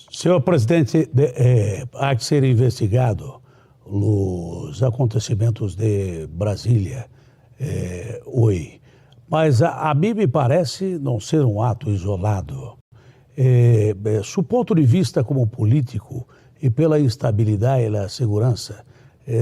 Senhor presidente, há que ser investigado os acontecimentos de Brasília hoje, mas a mim me parece não ser um ato isolado. Do ponto de vista como político e pela instabilidade e a segurança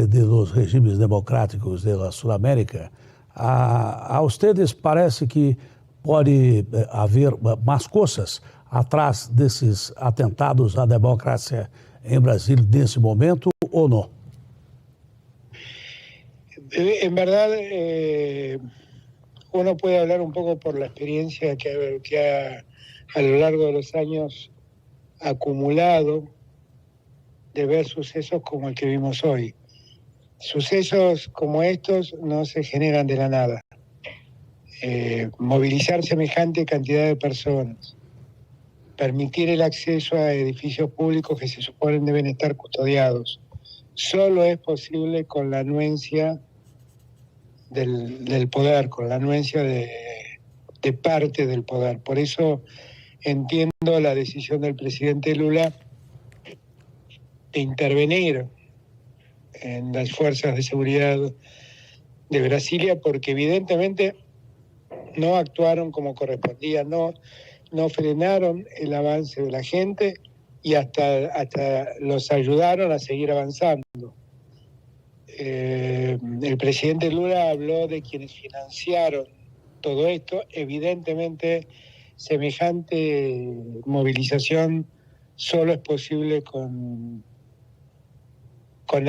dos regimes democráticos da Sul-América, a ustedes parece que pode haver mais coisas atrás desses atentados à democracia em Brasil nesse momento ou não? En verdad, uno puede hablar un poco por la experiencia que ha a lo largo de los años acumulado de ver sucesos como el que vimos hoy. Sucesos como estos no se generan de la nada. Movilizar semejante cantidad de personas, permitir el acceso a edificios públicos que se suponen deben estar custodiados, solo es posible con la anuencia del poder, con la anuencia de parte del poder. Por eso entiendo la decisión del presidente Lula de intervenir en las fuerzas de seguridad de Brasilia, porque evidentemente no actuaron como correspondía, no frenaron el avance de la gente y hasta los ayudaron a seguir avanzando. El presidente Lula habló de quienes financiaron todo esto. Evidentemente, semejante movilización solo es posible con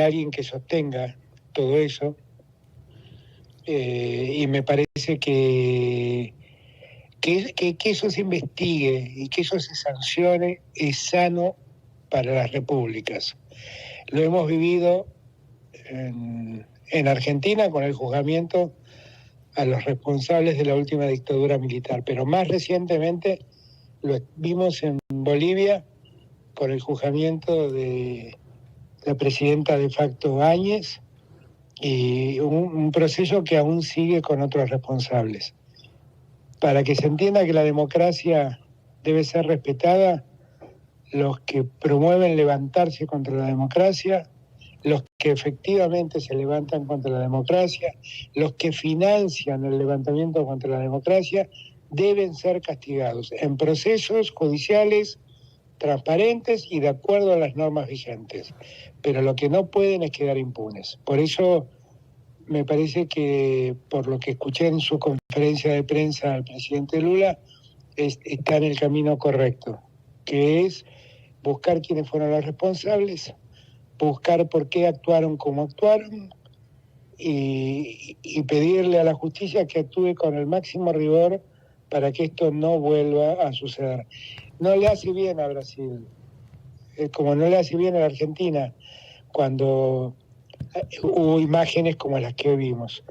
alguien que sostenga todo eso. Y me parece que eso se investigue y que eso se sancione es sano para las repúblicas. Lo hemos vivido en Argentina con el juzgamiento a los responsables de la última dictadura militar, pero más recientemente lo vimos en Bolivia con el juzgamiento de la presidenta de facto Áñez y un proceso que aún sigue con otros responsables. Para que se entienda que la democracia debe ser respetada, los que promueven levantarse contra la democracia, los que efectivamente se levantan contra la democracia, los que financian el levantamiento contra la democracia, deben ser castigados en procesos judiciales transparentes y de acuerdo a las normas vigentes. Pero lo que no pueden es quedar impunes. Por eso me parece que, por lo que escuché en su conferencia de prensa al presidente Lula, está en el camino correcto, que es buscar quiénes fueron los responsables, buscar por qué actuaron como actuaron y pedirle a la justicia que actúe con el máximo rigor para que esto no vuelva a suceder. No le hace bien a Brasil, como no le hace bien a la Argentina, cuando hubo imágenes como las que vimos.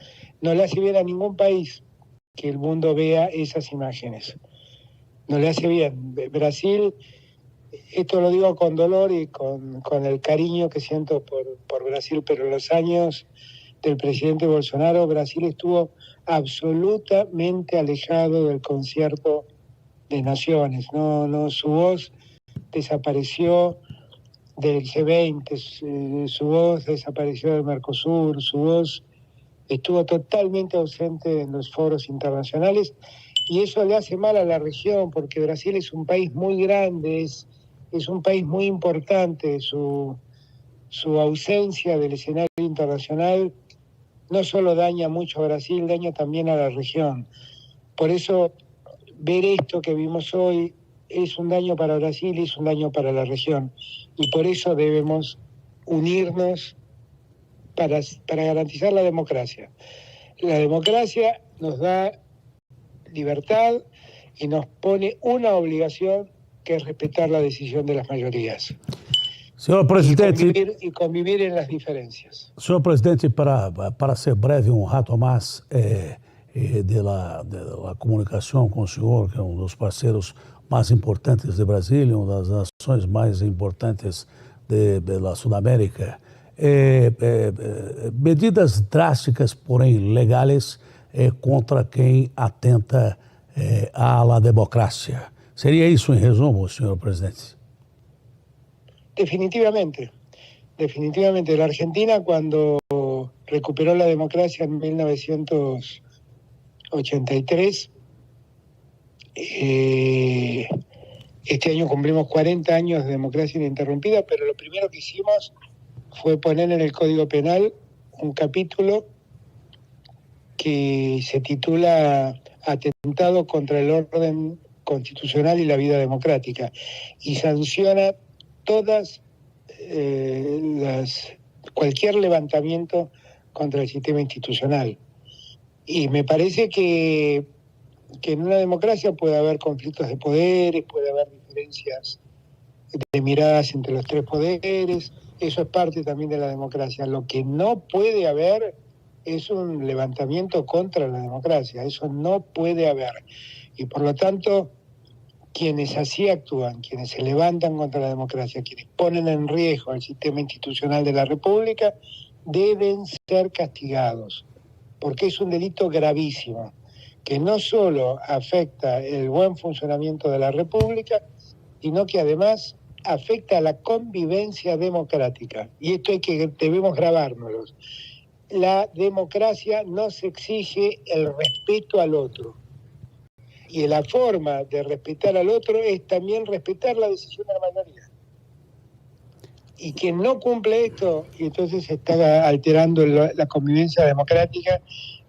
No le hace bien a ningún país que el mundo vea esas imágenes. No le hace bien. Brasil, esto lo digo con dolor y con el cariño que siento por Brasil, pero en los años del presidente Bolsonaro, Brasil estuvo absolutamente alejado del concierto de naciones. No, su voz desapareció del G20, su voz desapareció del Mercosur, su voz estuvo totalmente ausente en los foros internacionales y eso le hace mal a la región porque Brasil es un país muy grande, es un país muy importante, su ausencia del escenario internacional no solo daña mucho a Brasil, daña también a la región. Por eso ver esto que vimos hoy es un daño para Brasil y es un daño para la región. Y por eso debemos unirnos para garantizar la democracia. La democracia nos da libertad y nos pone una obligación que es respetar la decisión de las mayorías. Senhor presidente, y convivir en las diferencias. Senhor presidente, para ser breve, um rato mais da comunicação com o senhor, que é um dos parceiros mais importantes de Brasília, uma das nações mais importantes da Sul-América. Medidas drásticas, porém legais, contra quem atenta à democracia. Seria isso em resumo, senhor presidente? Definitivamente, definitivamente. La Argentina, cuando recuperó la democracia en 1983, este año cumplimos 40 años de democracia ininterrumpida, pero lo primero que hicimos fue poner en el Código Penal un capítulo que se titula Atentado contra el orden constitucional y la vida democrática, y sanciona todas cualquier levantamiento contra el sistema institucional. Y me parece que en una democracia puede haber conflictos de poderes, puede haber diferencias de miradas entre los tres poderes, eso es parte también de la democracia. Lo que no puede haber es un levantamiento contra la democracia, eso no puede haber. Y por lo tanto, quienes así actúan, quienes se levantan contra la democracia, quienes ponen en riesgo el sistema institucional de la República, deben ser castigados, porque es un delito gravísimo, que no solo afecta el buen funcionamiento de la República, sino que además afecta a la convivencia democrática. Y esto debemos grabárnoslo. La democracia no se exige el respeto al otro. Y la forma de respetar al otro es también respetar la decisión de la mayoría. Y quien no cumple esto, y entonces está alterando la convivencia democrática,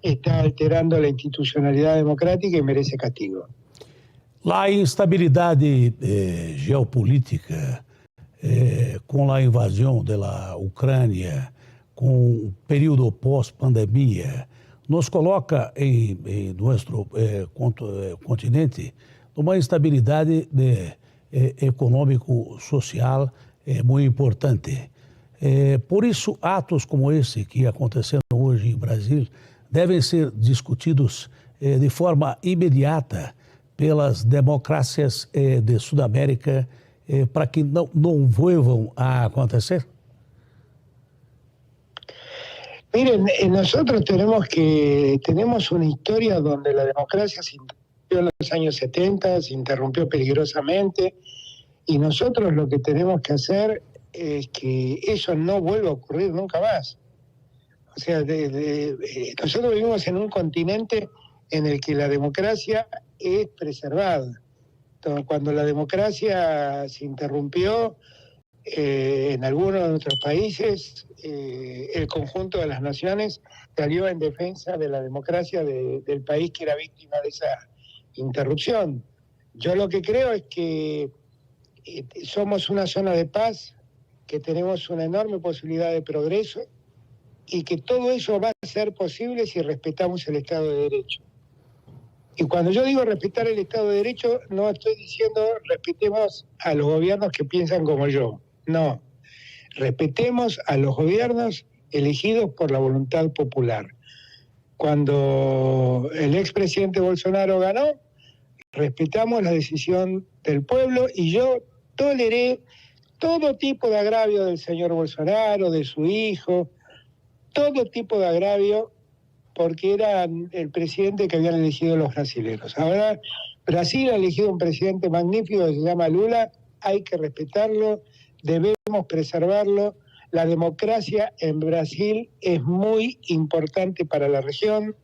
está alterando la institucionalidad democrática y merece castigo. La instabilidade geopolítica, com a invasão da Ucrânia, com o período pós-pandemia, nos coloca em nosso continente numa instabilidade econômico-social muito importante. Por isso, atos como esse que aconteceram hoje em Brasília devem ser discutidos de forma imediata pelas democracias de Sudamérica para que não vuelvan a acontecer? Miren, nosotros tenemos una historia donde la democracia se interrumpió en los años 70, se interrumpió peligrosamente, y nosotros lo que tenemos que hacer es que eso no vuelva a ocurrir nunca más. O sea, nosotros vivimos en un continente en el que la democracia es preservada. Entonces, cuando la democracia se interrumpió en algunos de nuestros países, el conjunto de las naciones salió en defensa de la democracia del país que era víctima de esa interrupción. Yo lo que creo es que somos una zona de paz, que tenemos una enorme posibilidad de progreso y que todo eso va a ser posible si respetamos el Estado de Derecho. Y cuando yo digo respetar el Estado de Derecho, no estoy diciendo respetemos a los gobiernos que piensan como yo. No, respetemos a los gobiernos elegidos por la voluntad popular. Cuando el expresidente Bolsonaro ganó, respetamos la decisión del pueblo y yo toleré todo tipo de agravio del señor Bolsonaro, de su hijo, todo tipo de agravio, porque era el presidente que habían elegido los brasileños. Ahora, Brasil ha elegido un presidente magnífico que se llama Lula, hay que respetarlo, debemos preservarlo. La democracia en Brasil es muy importante para la región.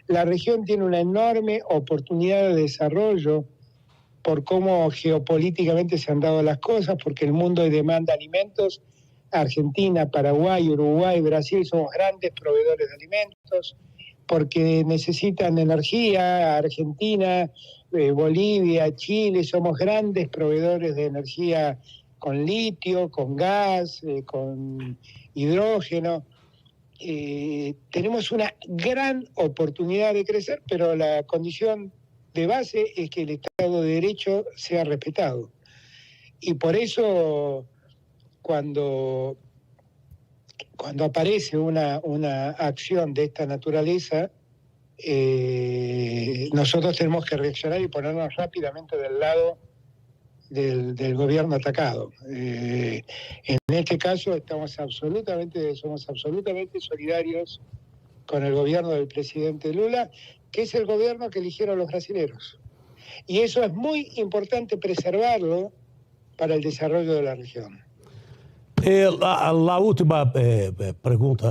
La región tiene una enorme oportunidad de desarrollo por cómo geopolíticamente se han dado las cosas, porque el mundo demanda alimentos. Argentina, Paraguay, Uruguay, Brasil somos grandes proveedores de alimentos, porque necesitan energía. Argentina, Bolivia, Chile, somos grandes proveedores de energía con litio, con gas, con hidrógeno. Tenemos una gran oportunidad de crecer, pero la condición de base es que el Estado de Derecho sea respetado. Y por eso, cuando aparece una acción de esta naturaleza, nosotros tenemos que reaccionar y ponernos rápidamente del lado del gobierno atacado. En este caso somos absolutamente solidarios con el gobierno del presidente Lula, que es el gobierno que eligieron los brasileños. Y eso es muy importante preservarlo para el desarrollo de la región. La última pergunta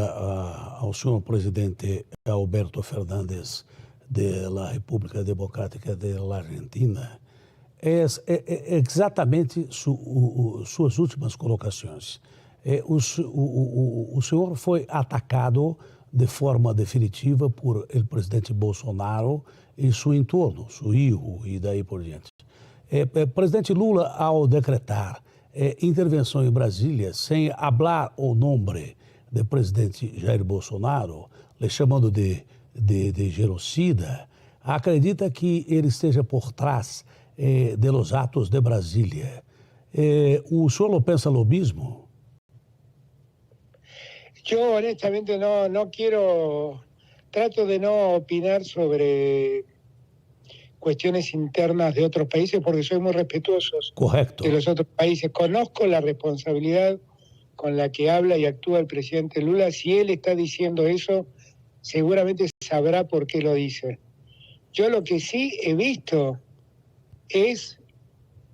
ao senhor presidente Alberto Fernández da República Democrática da Argentina é exatamente suas últimas colocações. O senhor foi atacado de forma definitiva por el presidente Bolsonaro e seu entorno, seu hijo e daí por diante. Presidente Lula, ao decretar intervenção em Brasília, sem falar o nome do presidente Jair Bolsonaro, lhe chamando de genocida, acredita que ele esteja por trás de los atos de Brasília. ¿O senhor lo pensa lo mismo? Yo honestamente no quiero, trato de no opinar sobre cuestiones internas de otros países porque soy muy respetuoso Correcto. de los otros países. Conozco la responsabilidad con la que habla y actúa el presidente Lula. Si él está diciendo eso, seguramente sabrá por qué lo dice. Yo lo que sí he visto es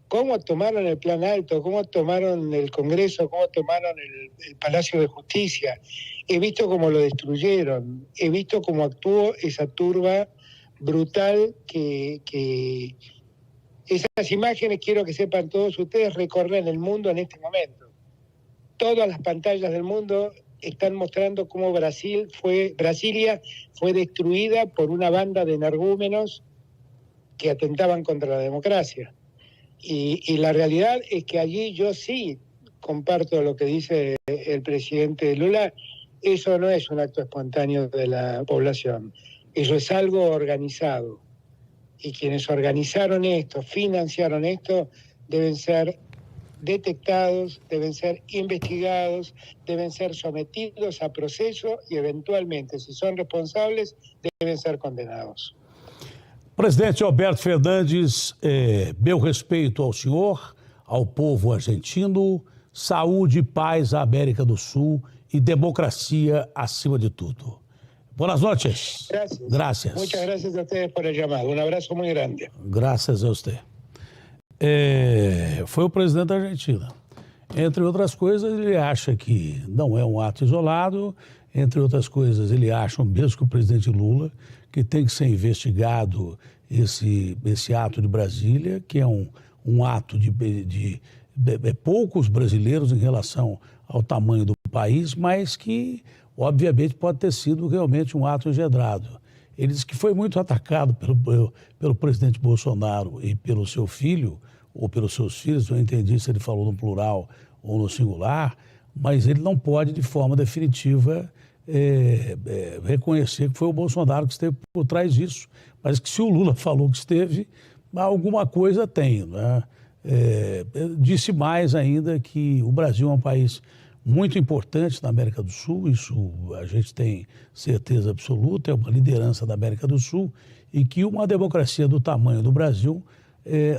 cómo tomaron el Plan Alto, cómo tomaron el Congreso, cómo tomaron el Palacio de Justicia. He visto cómo lo destruyeron, he visto cómo actuó esa turba brutal que esas imágenes, quiero que sepan todos ustedes, recorren el mundo en este momento. Todas las pantallas del mundo están mostrando cómo Brasilia fue destruida por una banda de energúmenos que atentaban contra la democracia. Y la realidad es que allí yo sí comparto lo que dice el presidente Lula. Eso no es un acto espontáneo de la población. Eso es algo organizado. Y quienes organizaron esto, financiaron esto, deben ser detectados, deben ser investigados, deben ser sometidos a proceso y eventualmente, si son responsables, deben ser condenados. Presidente Alberto Fernandes, meu respeito ao senhor, ao povo argentino, saúde e paz à América do Sul e democracia acima de tudo. Buenas noches. Gracias. Gracias. Muchas gracias a ustedes por el llamado. Un abrazo muy grande. Graças a você. Foi o presidente da Argentina. Entre outras coisas, ele acha que não é um ato isolado. Entre outras coisas, ele acha, mesmo que o presidente Lula, que tem que ser investigado esse ato de Brasília, que é um ato de poucos brasileiros em relação ao tamanho do país, mas que, obviamente, pode ter sido realmente um ato engendrado. Ele disse que foi muito atacado pelo presidente Bolsonaro e pelo seu filho, ou pelos seus filhos, eu entendi se ele falou no plural ou no singular, mas ele não pode, de forma definitiva, reconhecer que foi o Bolsonaro que esteve por trás disso. Mas que se o Lula falou que esteve, alguma coisa tem, né? Disse mais ainda que o Brasil é um país muito importante na América do Sul, isso a gente tem certeza absoluta, é uma liderança da América do Sul, e que uma democracia do tamanho do Brasil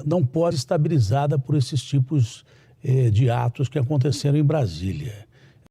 não pode ser estabilizada por esses tipos de atos que aconteceram em Brasília.